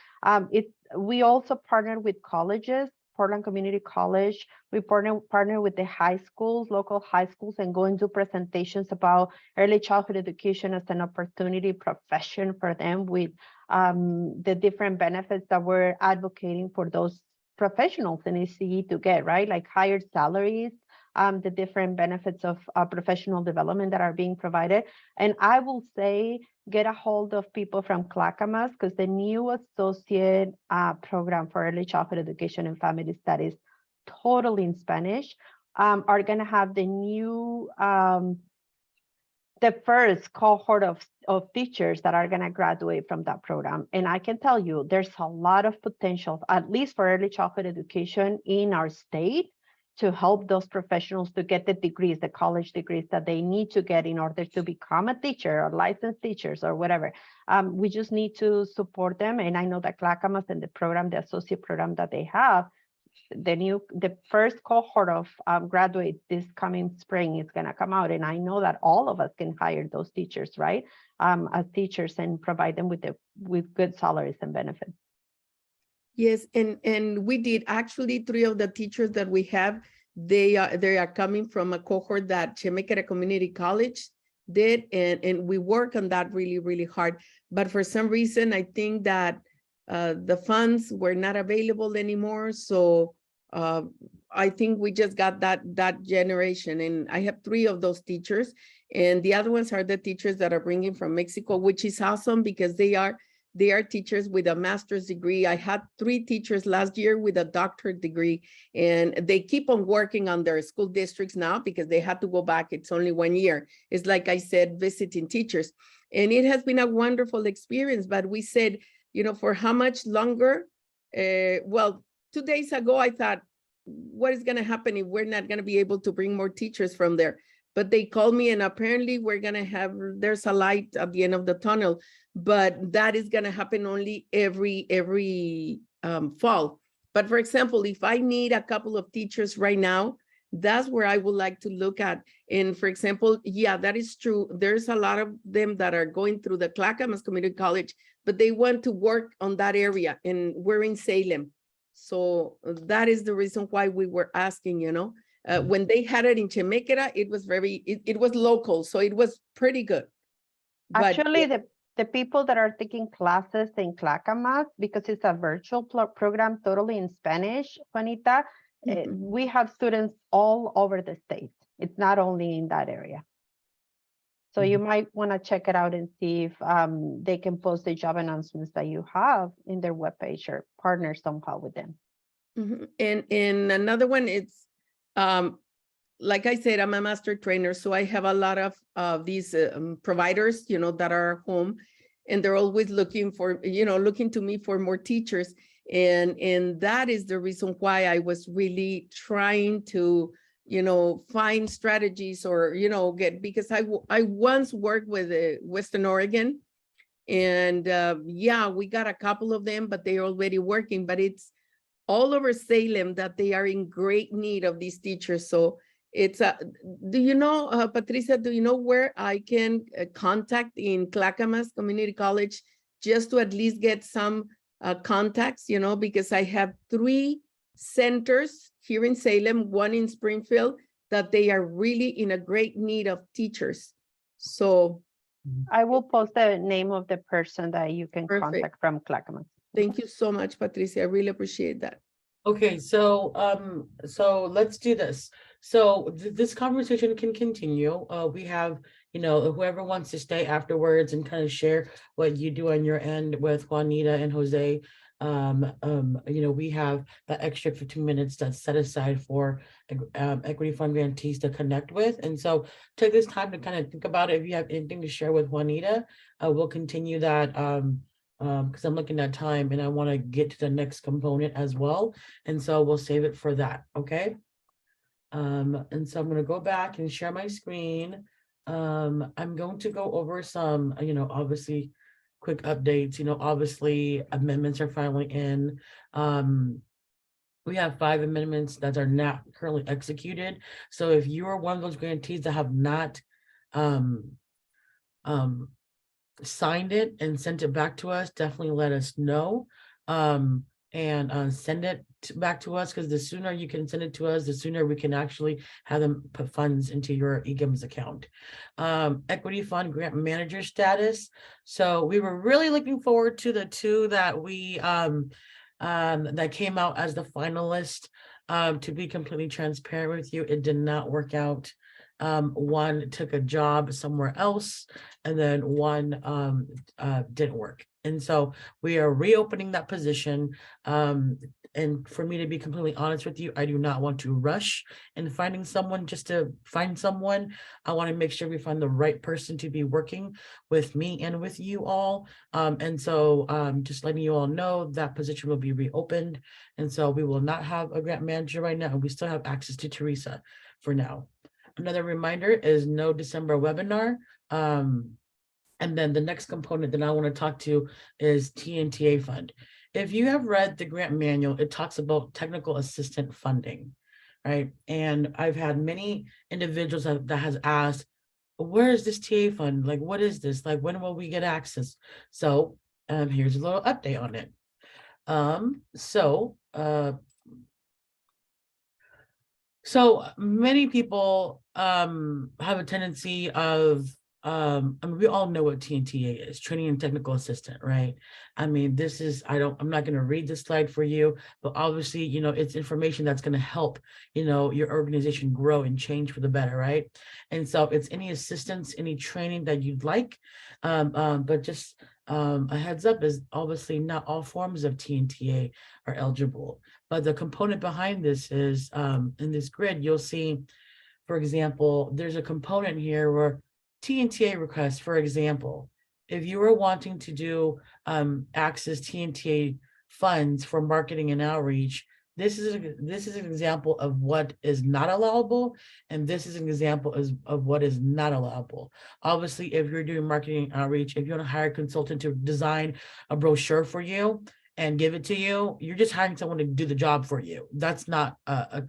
We also partnered with colleges, Portland Community College. We partner with the high schools, local high schools, and go and do presentations about early childhood education as an opportunity profession for them, with the different benefits that we're advocating for those professionals in ECE to get, right? Like higher salaries, the different benefits of professional development that are being provided. And I will say, get a hold of people from Clackamas, because the new associate program for early childhood education and family studies, totally in Spanish, are gonna have the new, the first cohort of teachers that are going to graduate from that program. And I can tell you, there's a lot of potential, at least for early childhood education in our state, to help those professionals to get the degrees, the college degrees that they need to get in order to become a teacher or licensed teachers or whatever. We just need to support them. And I know that Clackamas and the program, the associate program that they have, the first cohort of graduates this coming spring is going to come out, and I know that all of us can hire those teachers, right, as teachers, and provide them with good salaries and benefits. Yes, and we did actually 3 of the teachers that we have. They are coming from a cohort that Chemeketa Community College did, and we work on that really, really hard. But for some reason, I think that the funds were not available anymore. So I think we just got that generation, and I have 3 of those teachers, and the other ones are the teachers that are bringing from Mexico, which is awesome because they are teachers with a master's degree. I had 3 teachers last year with a doctorate degree, and they keep on working on their school districts now because they had to go back. It's only 1 year. It's like I said, visiting teachers, and it has been a wonderful experience. But we said, you know, for how much longer? Well, 2 days ago, I thought, what is going to happen if we're not going to be able to bring more teachers from there? But they called me, and apparently we're going to have, there's a light at the end of the tunnel, but that is going to happen only every fall. But for example, if I need a couple of teachers right now, that's where I would like to look at. And for example, yeah, that is true. There's a lot of them that are going through the Clackamas Community College, but they want to work on that area, and we're in Salem. So that is the reason why we were asking, you know, when they had it in Chemeketa, it was it was local, so it was pretty good. But actually, the people that are taking classes in Clackamas, because it's a virtual program totally in Spanish, Juanita, we have students all over the state. It's not only in that area. So you might want to check it out and see if they can post the job announcements that you have in their webpage or partner somehow with them. And another one, it's like I said, I'm a master trainer, so I have a lot of these providers, you know, that are home, and they're always looking for, you know, looking to me for more teachers. And that is the reason why I was really trying to, you know, find strategies or, you know, because I once worked with Western Oregon, and yeah, we got a couple of them, but they're already working, but it's all over Salem that they are in great need of these teachers. So it's do you know, Patricia, do you know where I can contact in Clackamas Community College just to at least get some contacts, you know, because I have 3 centers here in Salem, 1 in Springfield, that they are really in a great need of teachers. So I will post the name of the person that you can Perfect. contact from Clackamas. Thank you so much, Patricia. I really appreciate that. Okay, so let's do this. So this conversation can continue. We have, whoever wants to stay afterwards and kind of share what you do on your end with Juanita and Jose. We have that extra 15 minutes that's set aside for equity fund grantees to connect with. And so take this time to kind of think about it. If you have anything to share with Juanita, we'll continue that because I'm looking at time and I want to get to the next component as well. And so we'll save it for that, okay? And so I'm going to go back and share my screen. I'm going to go over some, obviously quick updates, obviously amendments are finally in. We have 5 amendments that are not currently executed. So if you are one of those grantees that have not signed it and sent it back to us, definitely let us know. And send it back to us, because the sooner you can send it to us, the sooner we can actually have them put funds into your eGIMS account. Equity fund grant manager status. So we were really looking forward to the 2 that we that came out as the finalist. To be completely transparent with you, it did not work out. One took a job somewhere else, and then one didn't work. And so we are reopening that position. And for me to be completely honest with you, I do not want to rush in finding someone just to find someone. I want to make sure we find the right person to be working with me and with you all. And so just letting you all know that position will be reopened. And so we will not have a grant manager right now. We still have access to Teresa for now. Another reminder is no December webinar. And then the next component that I want to talk to is TNTA fund. If you have read the grant manual, it talks about technical assistant funding, right? And I've had many individuals that has asked, where is this TA fund? Like, what is this? Like, when will we get access? So here's a little update on it. So many people have a tendency of we all know what TNTA is, training and technical assistant, right? I mean, this is, I'm not going to read this slide for you, but obviously, it's information that's going to help, your organization grow and change for the better, right? And so it's any assistance, any training that you'd like, but just a heads up is obviously not all forms of TNTA are eligible, but the component behind this is in this grid, you'll see, for example, there's a component here where TNTA requests, for example, if you are wanting to do access TNTA funds for marketing and outreach, this is an example of what is not allowable, and this is an example of what is not allowable. Obviously, if you're doing marketing and outreach, if you want to hire a consultant to design a brochure for you and give it to you, you're just hiring someone to do the job for you. That's not a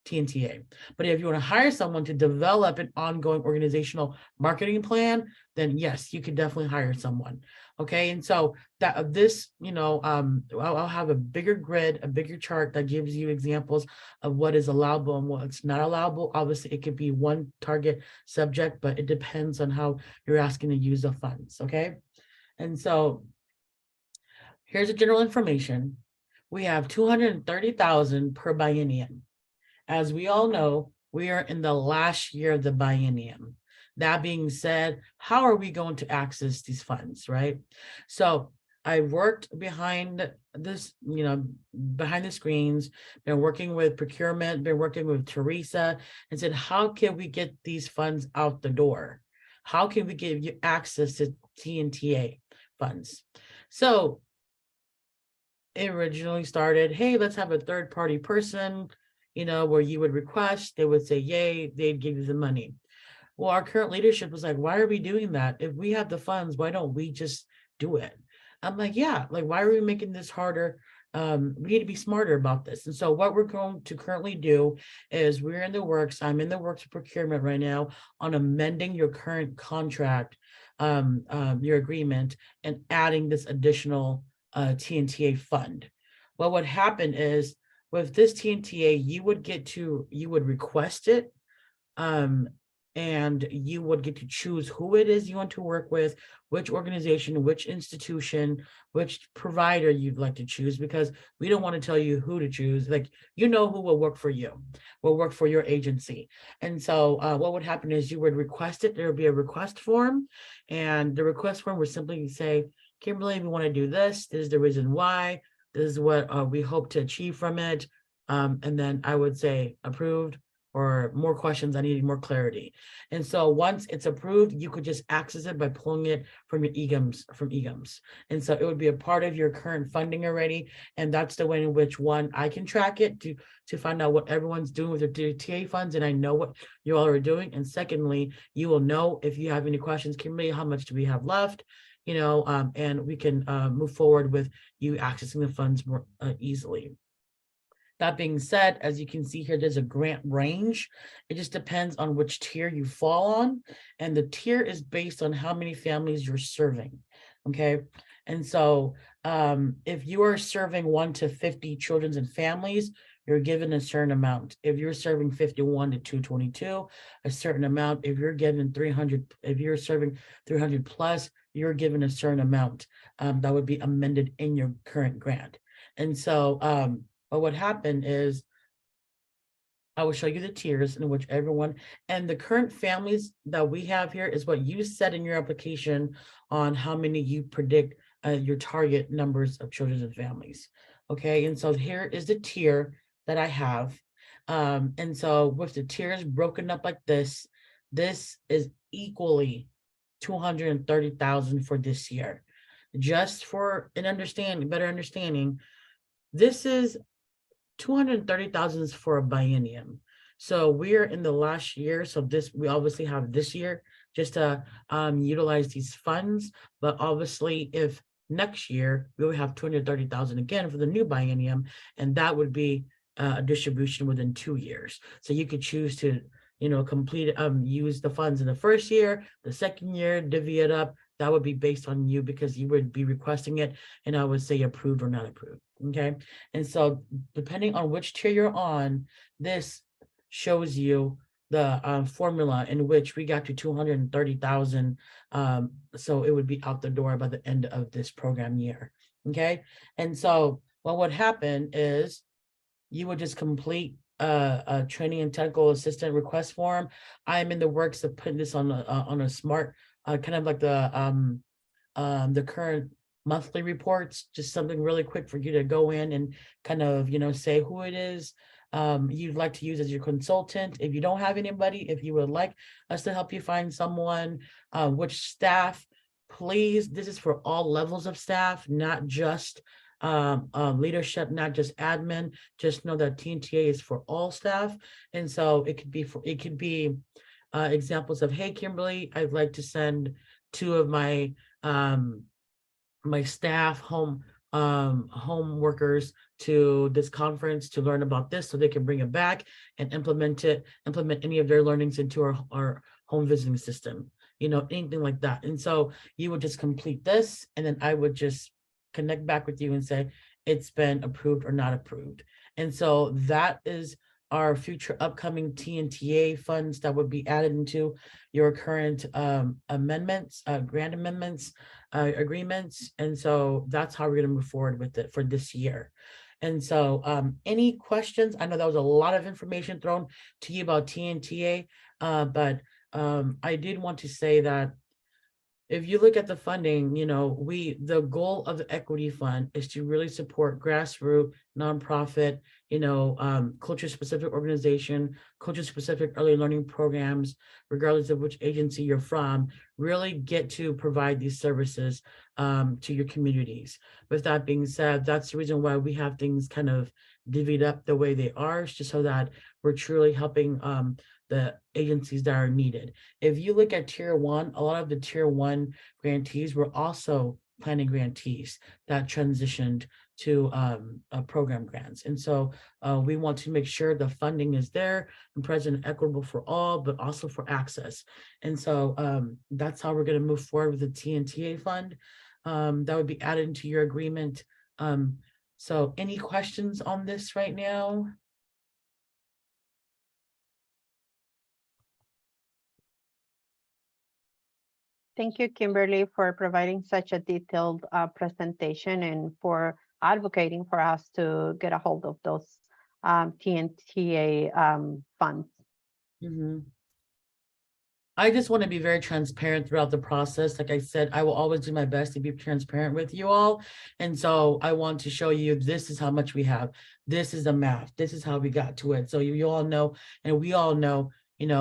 TNTA. But if you want to hire someone to develop an ongoing organizational marketing plan, then yes, you can definitely hire someone. Okay. And so that this, I'll have a bigger grid, a bigger chart that gives you examples of what is allowable and what's not allowable. Obviously, it could be one target subject, but it depends on how you're asking to use the funds. Okay. And so here's the general information. We have 230,000 per biennium. As we all know, we are in the last year of the biennium. That being said, how are we going to access these funds, right? So I worked behind this, behind the screens, been working with procurement, been working with Teresa, and said, how can we get these funds out the door? How can we give you access to TNTA funds? So it originally started, hey, let's have a third-party person, where you would request, they would say, yay, they'd give you the money. Well, our current leadership was like, why are we doing that? If we have the funds, why don't we just do it? I'm like, yeah, like, why are we making this harder? We need to be smarter about this. And so what we're going to currently do is I'm in the works of procurement right now on amending your current contract, your agreement, and adding this additional TNTA fund. What would happen is, with this TNTA, you would request it, and and you would get to choose who it is you want to work with, which organization, which institution, which provider you'd like to choose, because we don't want to tell you who to choose. Like, you know who will work for you, will work for your agency. And so what would happen is you would request it. There would be a request form, and the request form would simply say, Kimberly, we want to do this. This is the reason why. This is what we hope to achieve from it. And then I would say approved, or more questions, I needed more clarity. And so once it's approved, you could just access it by pulling it from your EGMS. And so it would be a part of your current funding already. And that's the way in which, one, I can track it to find out what everyone's doing with their TA funds, and I know what you all are doing. And secondly, you will know if you have any questions, Kimberly, how much do we have left? And we can move forward with you accessing the funds more easily. That being said, as you can see here, there's a grant range. It just depends on which tier you fall on. And the tier is based on how many families you're serving. Okay. And so if you are serving 1 to 50 children and families, you're given a certain amount. If you're serving 51 to 222, a certain amount. If you're given 300, if you're serving 300 plus, you're given a certain amount that would be amended in your current grant. And so but what happened is, I will show you the tiers in which everyone, and the current families that we have here is what you said in your application on how many you predict your target numbers of children and families. Okay, and so here is the tier that I have. And so with the tiers broken up like this is equally 230,000 for this year. Just for an better understanding, this is 230,000 is for a biennium. So we're in the last year. So we obviously have this year just to utilize these funds. But obviously, if next year we would have 230,000 again for the new biennium, and that would be a distribution within 2 years. So you could choose to, complete use the funds in the first year, the second year, divvy it up. That would be based on you, because you would be requesting it, and I would say approved or not approved. Okay. And so depending on which tier you're on, this shows you the formula in which we got to 230,000. So it would be out the door by the end of this program year. Okay. And so what would happen is you would just complete a training and technical assistant request form. I'm in the works of putting this on a smart, kind of like the current monthly reports, just something really quick for you to go in and kind of, say who it is you'd like to use as your consultant. If you don't have anybody, if you would like us to help you find someone, which staff, please, this is for all levels of staff, not just leadership, not just admin. Just know that TNTA is for all staff. And so it could be examples of, hey, Kimberly, I'd like to send 2 of my my staff home workers to this conference to learn about this, so they can bring it back and implement any of their learnings into our home visiting system, anything like that. And so you would just complete this, and then I would just connect back with you and say it's been approved or not approved. And so that is our future upcoming TNTA funds that would be added into your current amendments, grant amendments, agreements. And so that's how we're going to move forward with it for this year. And so any questions? I know that was a lot of information thrown to you about TNTA, but I did want to say that if you look at the funding, the goal of the equity fund is to really support grassroots, nonprofit, culture-specific organization, culture-specific early learning programs, regardless of which agency you're from, really get to provide these services to your communities. With that being said, that's the reason why we have things kind of divvied up the way they are, just so that we're truly helping the agencies that are needed. If you look at tier 1, a lot of the tier 1 grantees were also planning grantees that transitioned to program grants. And so we want to make sure the funding is there and present and equitable for all, but also for access. And so that's how we're going to move forward with the TNTA fund that would be added into your agreement. So any questions on this right now? Thank you, Kimberly, for providing such a detailed presentation and for advocating for us to get a hold of those TNTA funds. Mhm. I just want to be very transparent throughout the process. Like I said, I will always do my best to be transparent with you all. And so I want to show you, this is how much we have. This is the math. This is how we got to it. So you all know, and we all know,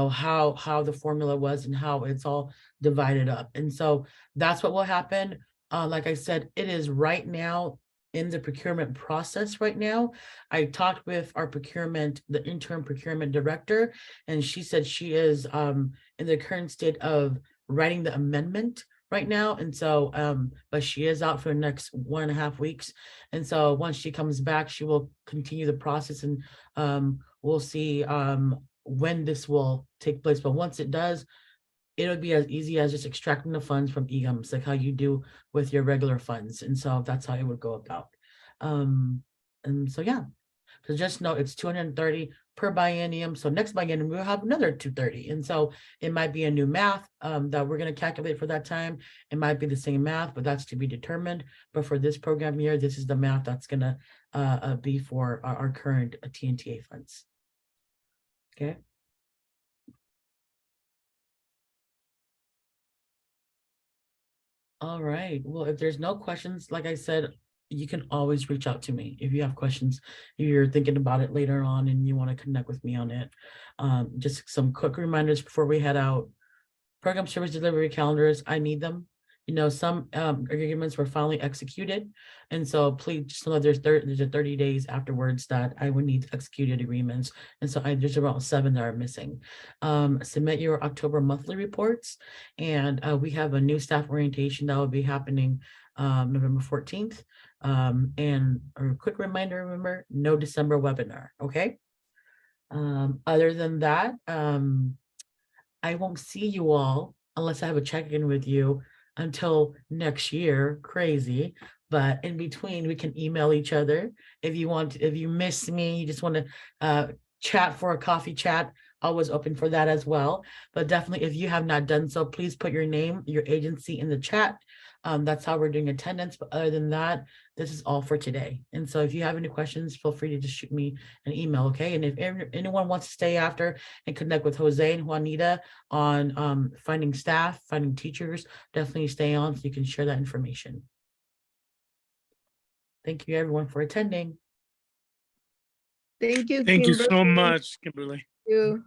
how the formula was and how it's all divided up. And so that's what will happen. Like I said, it is right now in the procurement process right now. I talked with our the interim procurement director, and she said she is in the current state of writing the amendment right now. And so, but she is out for the next 1.5 weeks. And so once she comes back, she will continue the process, and we'll see when this will take place. But once it does, it'll be as easy as just extracting the funds from EGMs, like how you do with your regular funds. And so that's how it would go about. And so, yeah. So just know it's 230 per biennium. So next biennium, we'll have another 230. And so it might be a new math that we're going to calculate for that time. It might be the same math, but that's to be determined. But for this program year, this is the math that's going to be for our current TNTA funds. Okay. All right. Well, if there's no questions, like I said, you can always reach out to me if you have questions, if you're thinking about it later on and you want to connect with me on it. Just some quick reminders before we head out. Program service delivery calendars, I need them. Some agreements were finally executed. And so please just know there's 30 days afterwards that I would need executed agreements. And so there's about 7 that are missing. Submit your October monthly reports. And we have a new staff orientation that will be happening November 14th. And a quick reminder, remember, no December webinar, okay? Other than that, I won't see you all unless I have a check-in with you until next year. Crazy. But in between, we can email each other. If you miss me, you just want to chat for a coffee chat, always open for that as well. But definitely, if you have not done so, please put your name, your agency in the chat. That's how we're doing attendance. But other than that, this is all for today. And so if you have any questions, feel free to just shoot me an email, okay? And if anyone wants to stay after and connect with Jose and Juanita on finding staff, finding teachers, definitely stay on so you can share that information. Thank you everyone for attending. Thank you, Thank you so Kimberly. much, Kimberly. Thank you.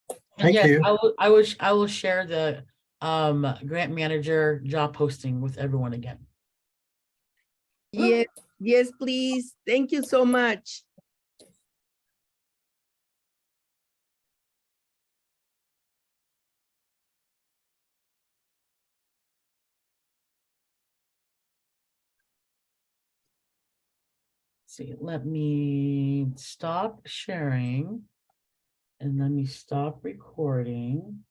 And Thank yes, you. I will share the grant manager job posting with everyone again. Yes, yes, please. Thank you so much. See, let me stop sharing and let me stop recording.